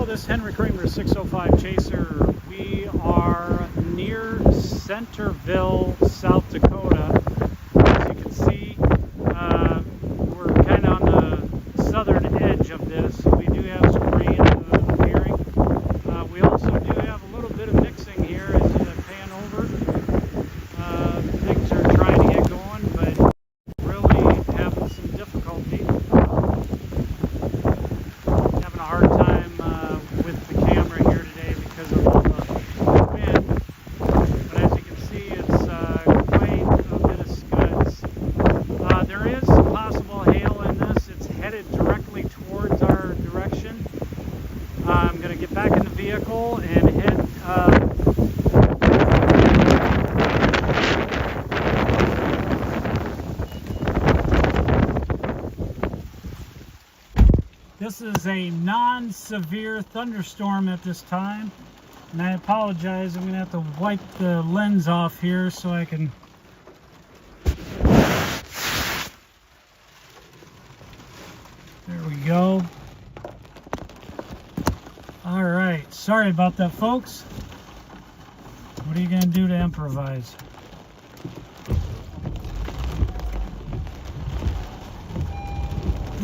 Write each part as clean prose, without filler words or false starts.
Hello, this is Henry Kramer, 605 Chaser. We are near Centerville, South Dakota. As you can see, we're kind of on the southern edge of this. We do have some rain appearing. We also do have a little bit of mixing here as you pan over. Things are trying to get going, but really having some difficulty. Having a hard time with the camera here today because of all the wind. But as you can see, it's quite a bit of scuds. There is some possible hail in this. It's headed directly towards our direction. I'm going to get back in the vehicle and head This is a non-severe thunderstorm at this time, and I apologize. I'm going to have to wipe the lens off here so I can... There we go. All right, sorry about that, folks. What are you going to do to improvise?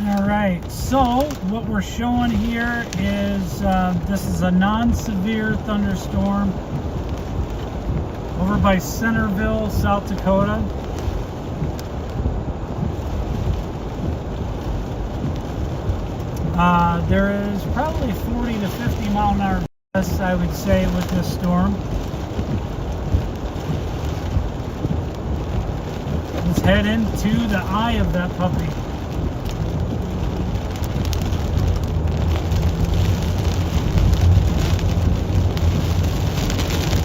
All right, so what we're showing here is this is a non-severe thunderstorm over by Centerville, South Dakota. There is probably 40 to 50 mile an hour gusts, I would say, with this storm. Let's head into the eye of that puppy.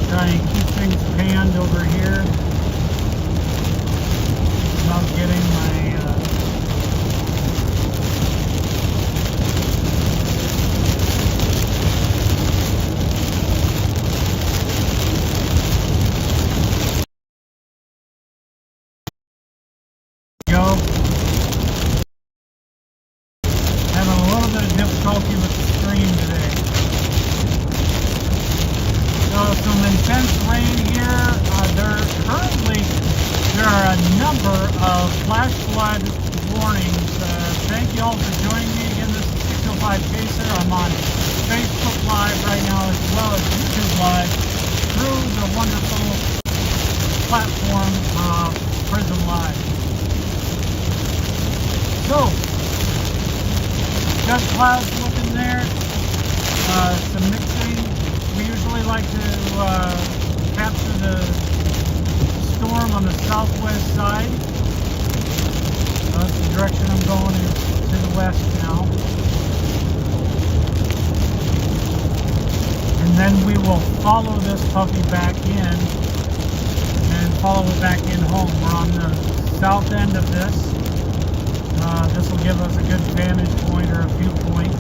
Try and keep things panned over here without getting my go. Having a little bit of difficulty with the stream today. So some intense rain here. There are a number of flash flood warnings. Thank you all for joining me. Again, this is 605 Chaser. I'm on Facebook Live right now as well as YouTube Live through the wonderful platform of Prism Live. So, got clouds looking there. Some mixing. We usually like to capture the storm on the southwest side. That's the direction I'm going, is to the west now. And then we will follow this puppy back in and follow it back in home. We're on the south end of this. This will give us a good vantage point or a viewpoint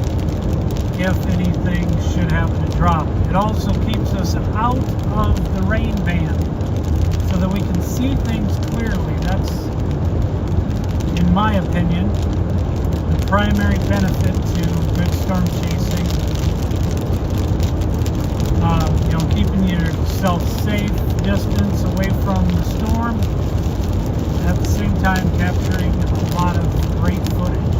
if anything should happen to drop. It also keeps us out of the rain band so that we can see things clearly. That's, in my opinion, the primary benefit to good storm chasing. Keeping yourself safe, distance away from the storm, at the same time capturing a lot of great footage.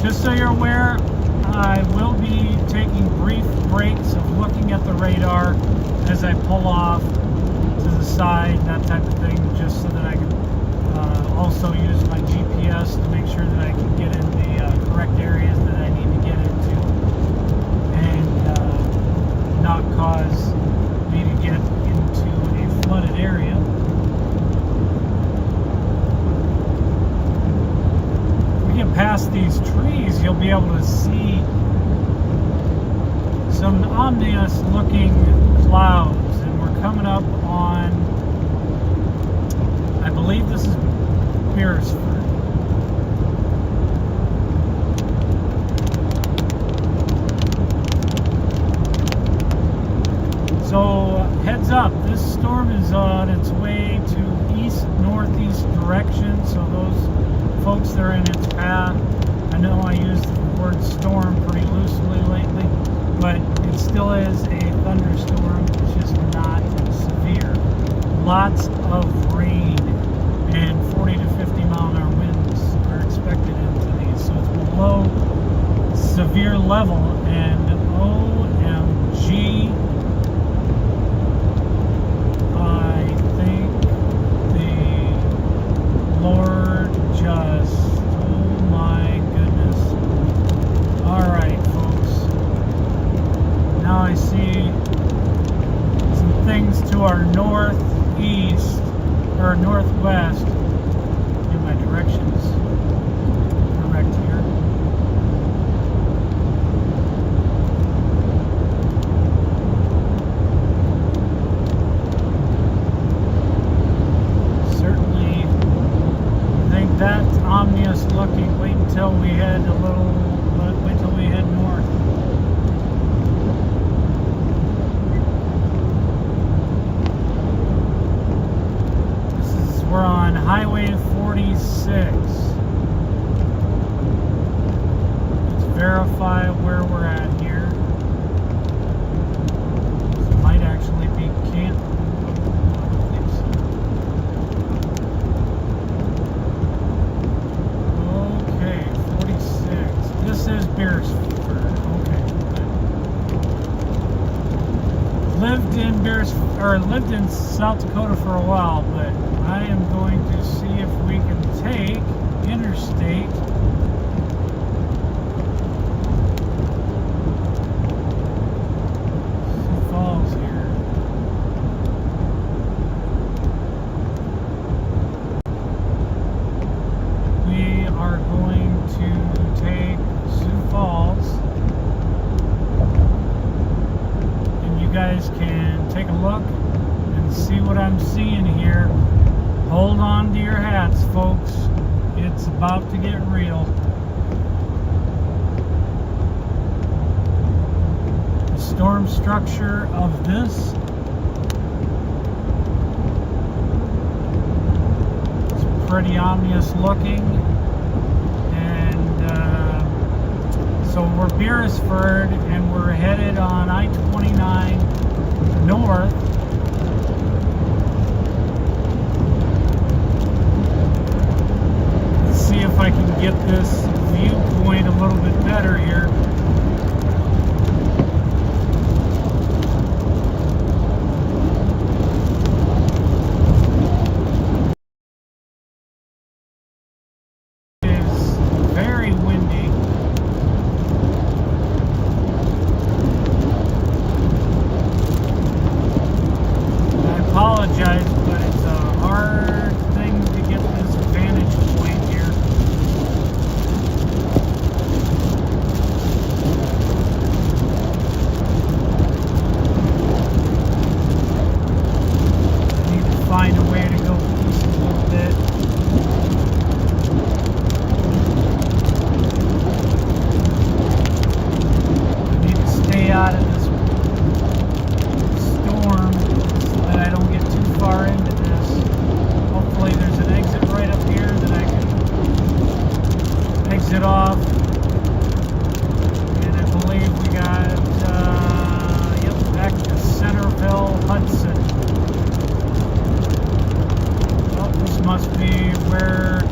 Just so you're aware, I will be taking brief breaks of looking at the radar as I pull off to the side, that type of thing, just so that I can also use my GPS to make sure that I can get in the correct areas that I need to get into and not cause me to get into a flooded area. Past these trees, you'll be able to see some ominous looking clouds, and we're coming up on, I believe this is Beresford. So heads up, this storm is on its way to east-northeast direction, so those folks that are in its path, I know I use the word storm pretty loosely lately, but it still is a thunderstorm. It's just not severe. Lots of rain and 40 to 50 mile an hour winds are expected into these. So it's below severe level, and OMG, I think the Lord just, oh my goodness. Alright, folks. Now I see some things to our northeast, or northwest. Get my directions correct here. Certainly think that's ominous looking. Wait until we head a little, wait till we head north. We're on Highway 46. Let's verify where we're at here. This might actually be Canton. I don't think so. Okay, 46. This is Beresford. Okay. Lived in South Dakota for a while, but I am going to see if we can take interstate Sioux Falls here. We are going to take Sioux Falls, and you guys can take a look and see what I'm seeing here. Hold on to your hats, folks. It's about to get real. The storm structure of this is pretty ominous looking. And so we're Beresford, and we're headed on I-29 north. See if I can get this viewpoint a little bit better here. It is very windy. I apologize, but it's a hard thing to get this vantage point here. Find a way to go east a little bit. I need to stay out of this storm so that I don't get too far into this. Hopefully there's an exit right up here that I can exit off. And I believe we got, yep, back to Centerville, Hudson. Must be where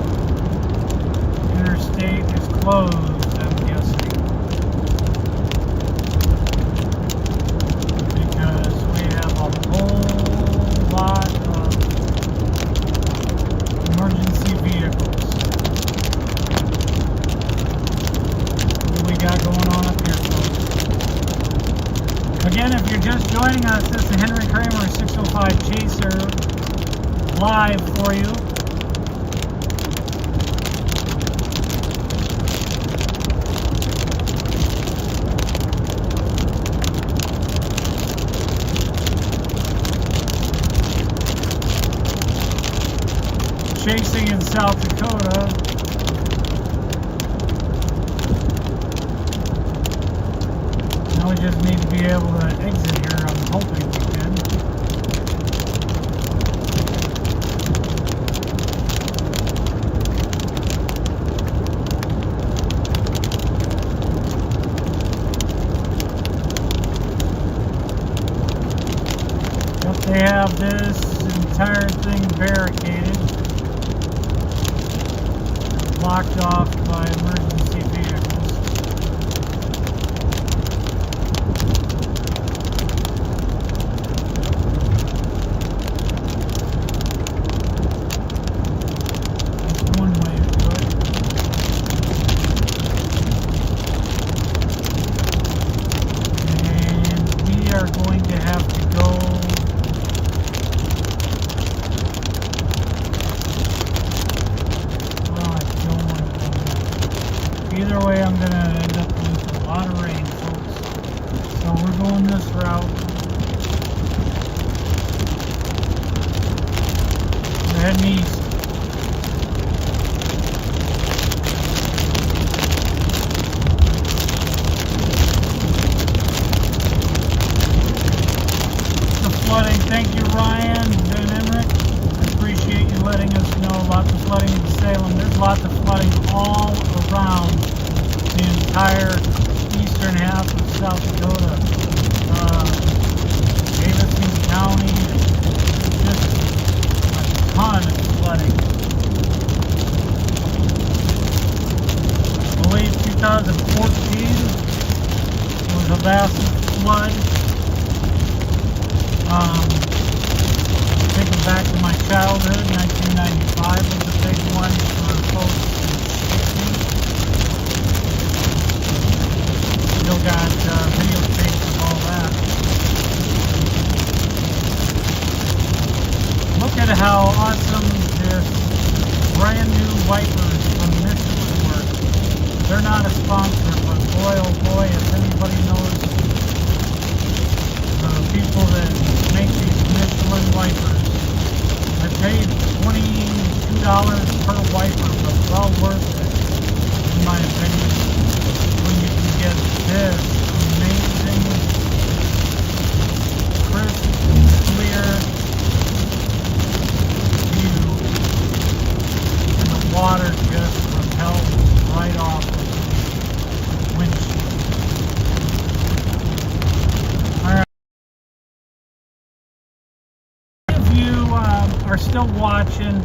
interstate is closed, I'm guessing. Because we have a whole lot of emergency vehicles. What do we got going on up here, folks? Again, if you're just joining us, this is Henry Kramer, 605 Chaser, live for you. Chasing in South Dakota. Now we just need to be able to exit here. I'm hoping we can. this entire thing barricaded, blocked off by emergency vehicles. That's one way to do it. And we are going to have to go either way. I'm going to end up with a lot of rain, folks. So we're going this route. We're heading east. The flooding. Thank you, Ryan and Emmerich. I appreciate you letting us know about the flooding in Salem. There's lots of flooding all around the entire eastern half of South Dakota. Davidson County, just a ton of flooding. I believe 2014 was a massive flood. Thinking back to my childhood, 1995 was a big one for folks in Dixie. Still got videotapes of all that. Look at how awesome this brand new wipers from Michelin work. They're not a sponsor, but boy oh boy, if anybody knows the people that make these Michelin wipers, I paid $22 per wiper, but well worth it, in my opinion, when you can get this amazing, crisp, clear view, and the water just repels right off the windshield. Are still watching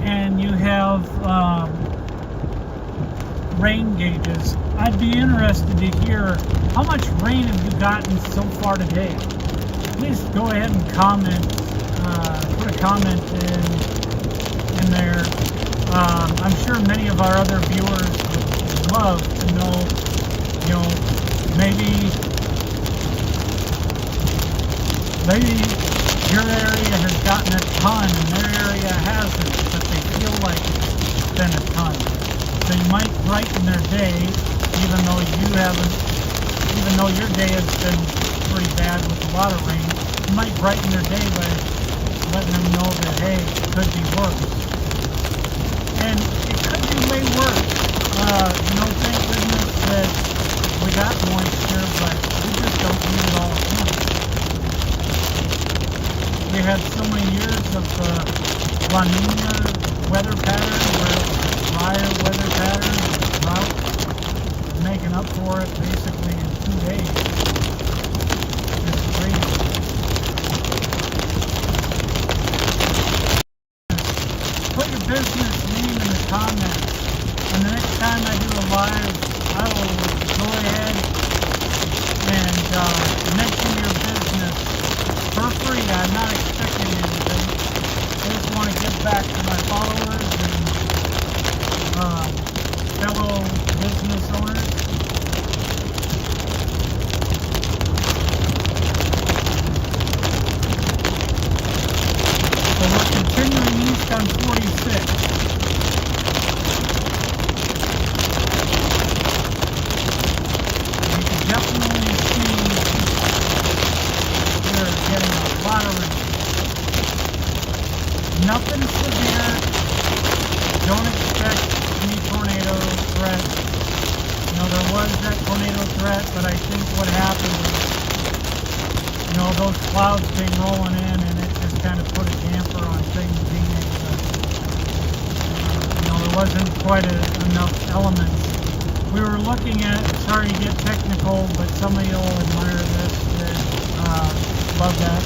and you have rain gauges, I'd be interested to hear how much rain have you gotten so far today. Please go ahead and comment, put a comment in there. I'm sure many of our other viewers would love to know, maybe your area has gotten a ton and their area hasn't, but they feel like it's been a ton. So you might brighten their day, even though your day has been pretty bad with a lot of rain. You might brighten their day by letting them know that, hey, it could be worse. And it could be way worse. Thank goodness that we got moisture, but we just don't need it all the time. We had so many years of La Nina weather pattern, where it was a drier weather pattern, and drought, making up for it basically in 2 days. It's crazy. Put your business name in the comments, and the next time I do a live, I will go ahead and mention your business for free. I'm not expecting anything. I just want to give back to my followers and fellow business owners. So we're continuing east on 46. You can definitely see we're getting a lot of rain. Nothing severe. Don't expect any tornado threat. There was that tornado threat, but I think what happened was, those clouds came rolling in and it just kind of put a damper on things being able to, there wasn't quite enough elements. We were looking at, sorry to get technical, but somebody will admire this, that love that.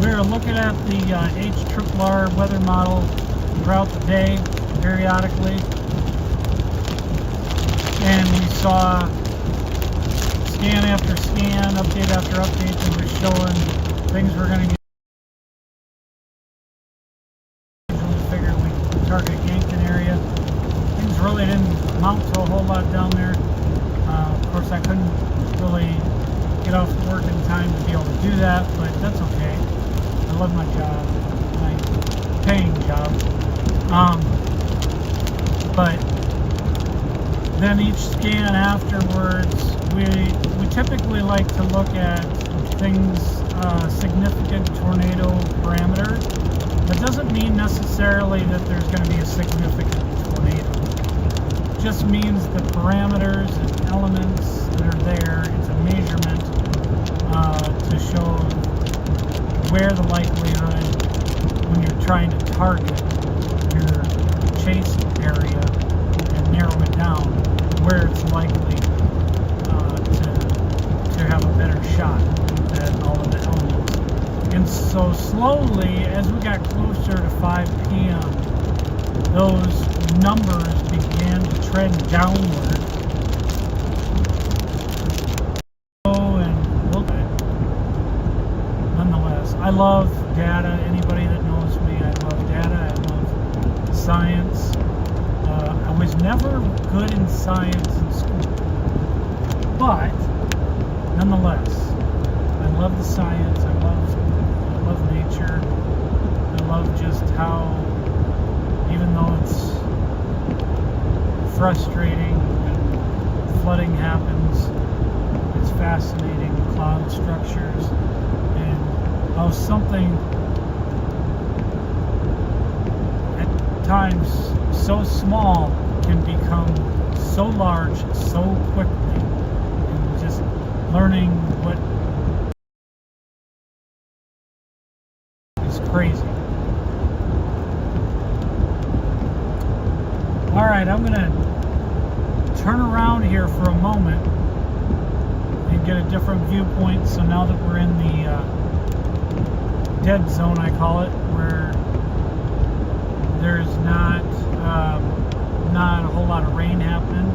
we're looking at the H-R weather model throughout the day, periodically, and we saw scan after scan, update after update that was showing things we're going to get. We figured we target Yankton area. Things really didn't amount to a whole lot down there. Of course, I couldn't really get off work in time to be able to do that, but that's okay. I love my job, my paying job. But then each scan afterwards, we typically like to look at things, significant tornado parameters. That doesn't mean necessarily that there's going to be a significant tornado. It just means the parameters and elements that are there. It's a measurement to show where the likelihood, when you're trying to target your chase area and narrow it down, where it's likely to have a better shot than all of the elements. And so slowly, as we got closer to 5 p.m., those numbers began to trend downward. Nonetheless, I love data. Anybody that knows me, I love data. I love science. I was never good in science in school, but nonetheless, I love the science. I love nature. I love just how, even though it's frustrating when flooding happens, it's fascinating. Cloud structures and how something at times so small can become so large so quickly, and just learning what is crazy. Alright, I'm going to turn around here for a moment and get a different viewpoint. So now that we're in the dead zone, I call it, where there's not a whole lot of rain happening.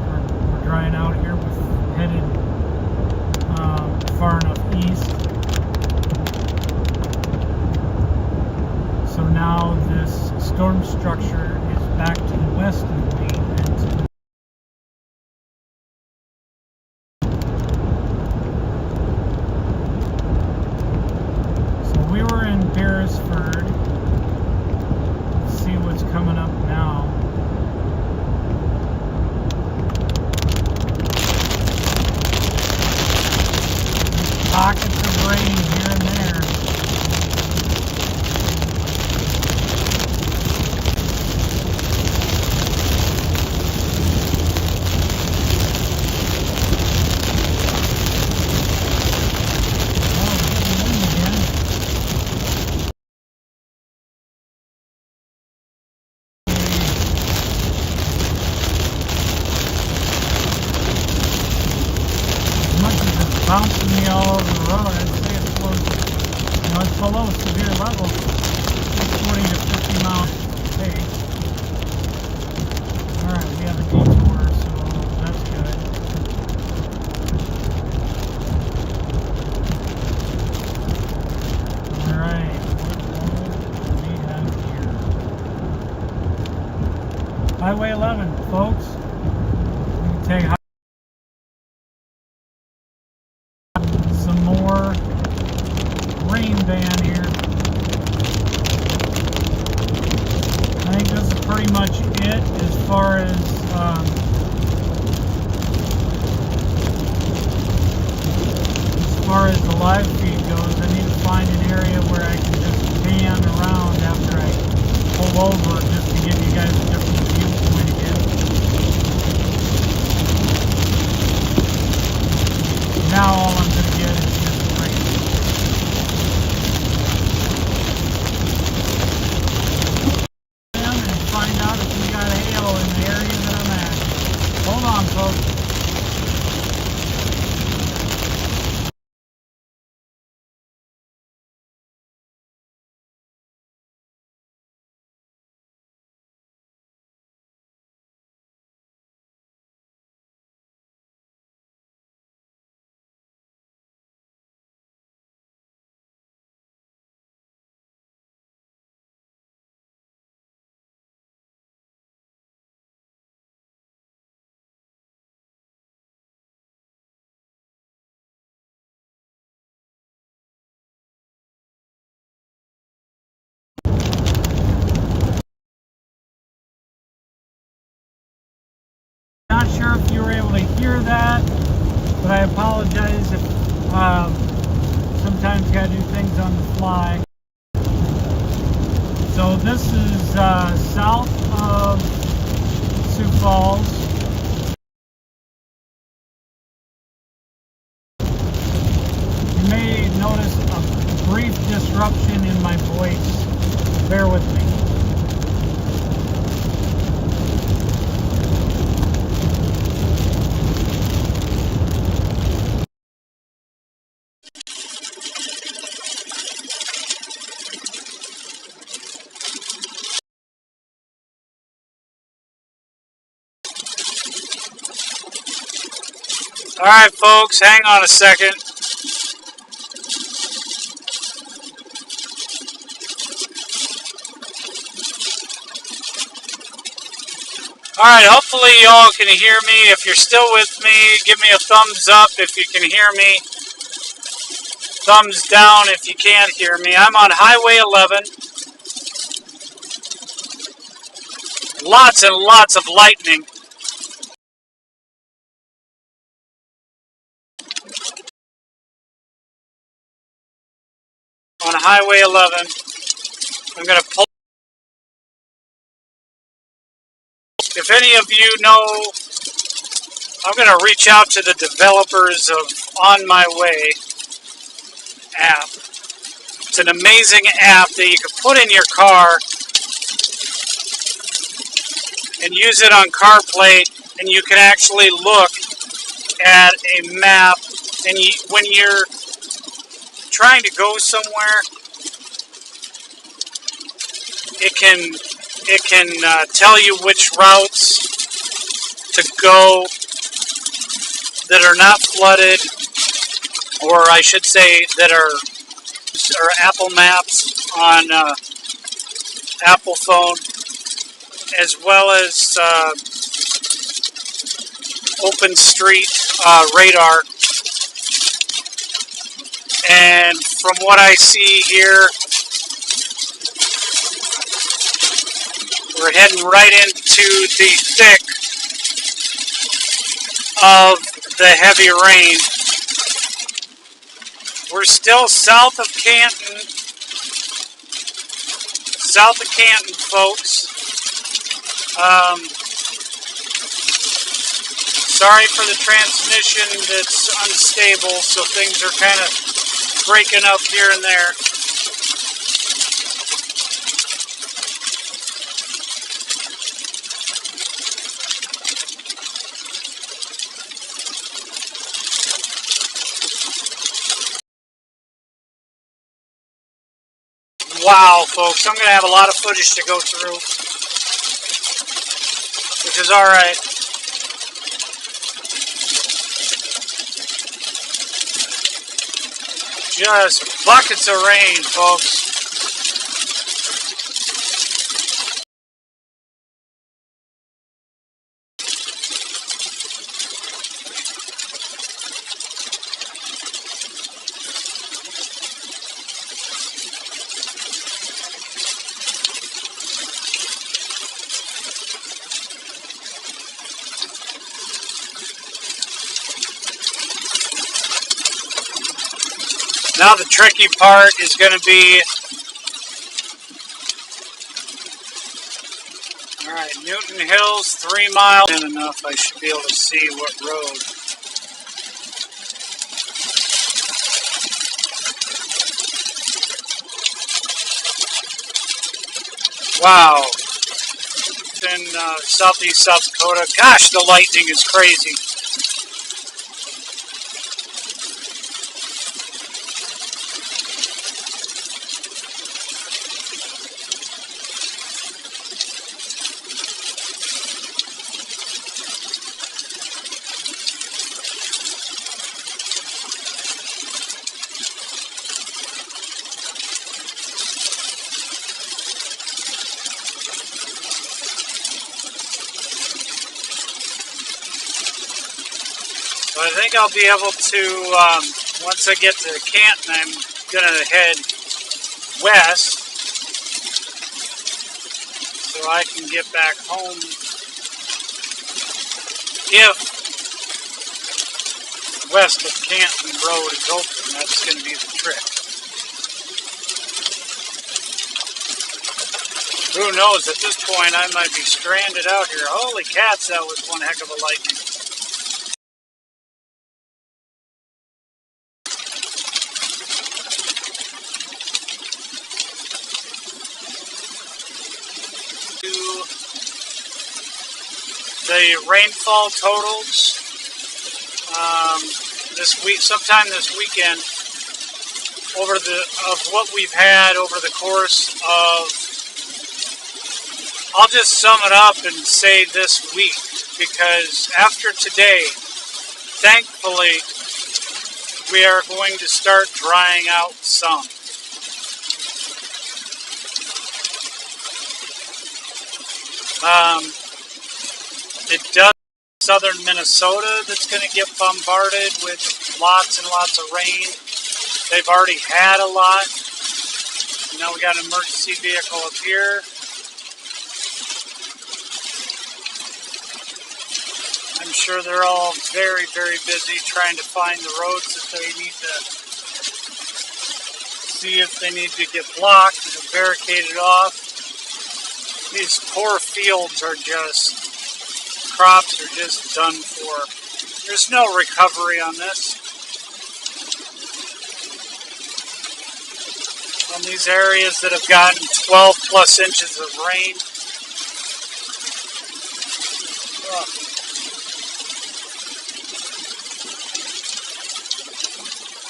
We're drying out here. We're headed far enough east. So now this storm structure is back to the west of me. So we were in Beresford. Let's see what's coming up now. Pockets of rain here and there. Bouncing me all over the road. I'd say it's close, it's below severe level. It's 40 to 50 miles a day. Alright, we have a detour, so that's good. Alright, what do we have here? Highway 11, folks. We can take more rain ban here. I think this is pretty much it as far as the live feed goes. I need to find an area where I can just pan around after I pull over, just to give you guys a different viewpoint again. Now all I'm going to get is just rain. And find out if we got hail in the area that I'm at. Hold on, folks. hear that, but I apologize if sometimes you gotta do things on the fly. So this is south of Sioux Falls. You may notice a brief disruption in my voice. Bear with me. All right, folks, hang on a second. All right, hopefully y'all can hear me. If you're still with me, give me a thumbs up if you can hear me. Thumbs down if you can't hear me. I'm on Highway 11. Lots and lots of lightning. On Highway 11. I'm going to pull. If any of you know, I'm going to reach out to the developers of On My Way app. It's an amazing app that you can put in your car and use it on CarPlay, and you can actually look at a map, and when you're trying to go somewhere, it can tell you which routes to go that are not flooded, or I should say that are Apple Maps on Apple phone, as well as OpenStreet radar. And from what I see here, we're heading right into the thick of the heavy rain. We're still south of Canton. South of Canton, folks. Sorry for the transmission that's unstable, so things are kind of breaking up here and there. Wow, folks, I'm going to have a lot of footage to go through, which is all right. Just buckets of rain, folks. Now the tricky part is going to be, all right, Newton Hills, 3 miles. And enough, I should be able to see what road. Wow. In southeast South Dakota. Gosh, the lightning is crazy. So I think I'll be able to, once I get to Canton, I'm going to head west so I can get back home if west of Canton Road is open. That's going to be the trick. Who knows, at this point I might be stranded out here. Holy cats, that was one heck of a lightning. The rainfall totals this week, sometime this weekend, of what we've had over the course of, I'll just sum it up and say this week, because after today, thankfully, we are going to start drying out some. It does southern Minnesota that's going to get bombarded with lots and lots of rain. They've already had a lot. Now we got an emergency vehicle up here. I'm sure they're all very, very busy trying to find the roads that they need to see if they need to get blocked and barricaded off. These poor fields are just, crops are just done for. There's no recovery on this. On these areas that have gotten 12 plus inches of rain.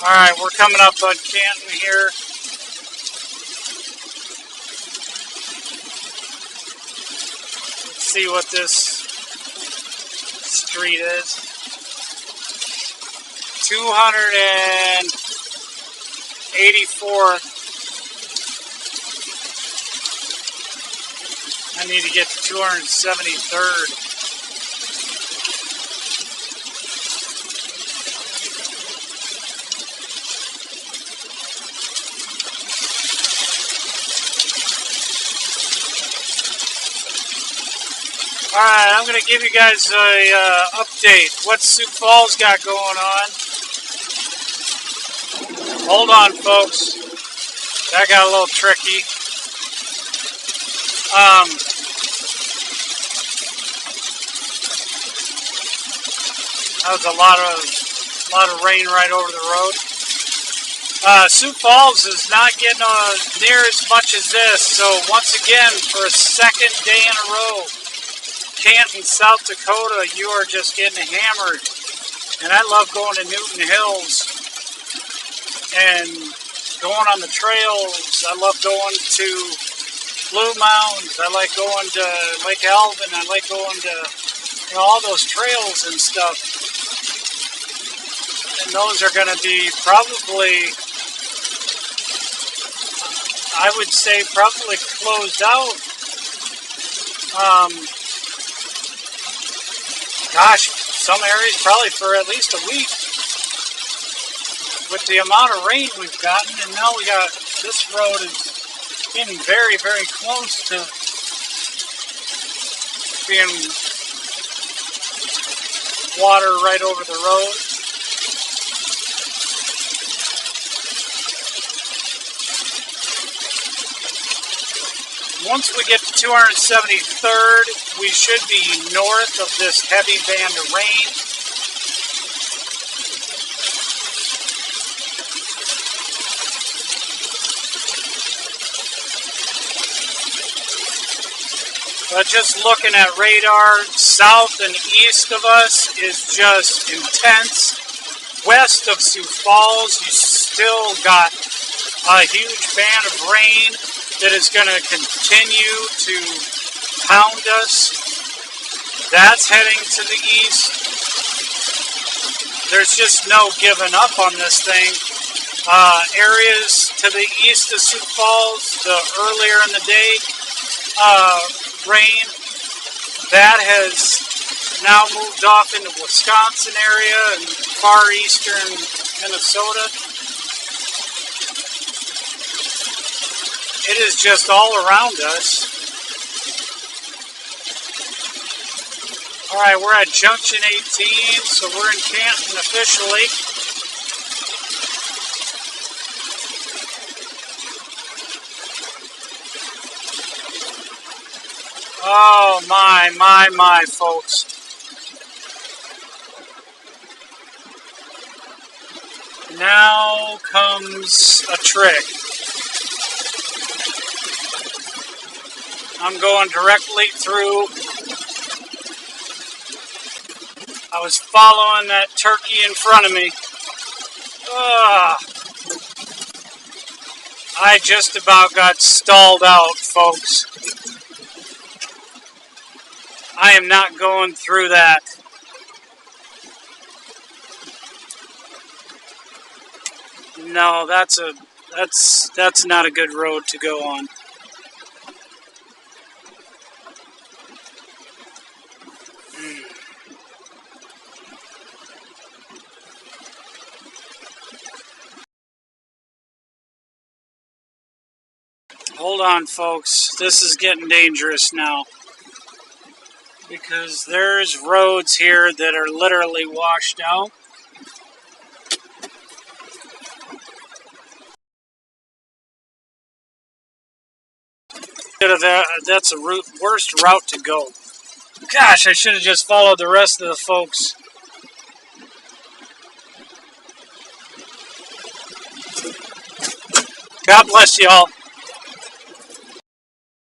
Alright, we're coming up on Canton here. Let's see what this street is. 284th. I need to get to 273rd. Alright, I'm going to give you guys a update. What Sioux Falls got going on. Hold on, folks. That got a little tricky. That was a lot of rain right over the road. Sioux Falls is not getting near as much as this. So once again, for a second day in a row, Canton, South Dakota, you are just getting hammered. And I love going to Newton Hills and going on the trails. I love going to Blue Mounds. I like going to Lake Alvin. I like going to, you know, all those trails and stuff. And those are going to be probably, I would say, probably closed out. Gosh, some areas probably for at least a week. With the amount of rain we've gotten, and now we got, this road is getting very, very close to being water right over the road. Once we get to 273rd, we should be north of this heavy band of rain. But just looking at radar, south and east of us is just intense. West of Sioux Falls, you still got a huge band of rain that is going to continue to pound us. That's heading to the east. There's just no giving up on this thing. Areas to the east of Sioux Falls, the earlier in the day rain, that has now moved off into Wisconsin area and far eastern Minnesota. It is just all around us. Alright, we're at Junction 18, so we're in Canton officially. Oh my, folks. Now comes a trick. I'm going directly through. I was following that turkey in front of me. I just about got stalled out, folks. I am not going through that. No, that's not a good road to go on. Hold on, folks. This is getting dangerous now. Because there's roads here that are literally washed out. That's a worst route to go. Gosh, I should have just followed the rest of the folks. God bless you all.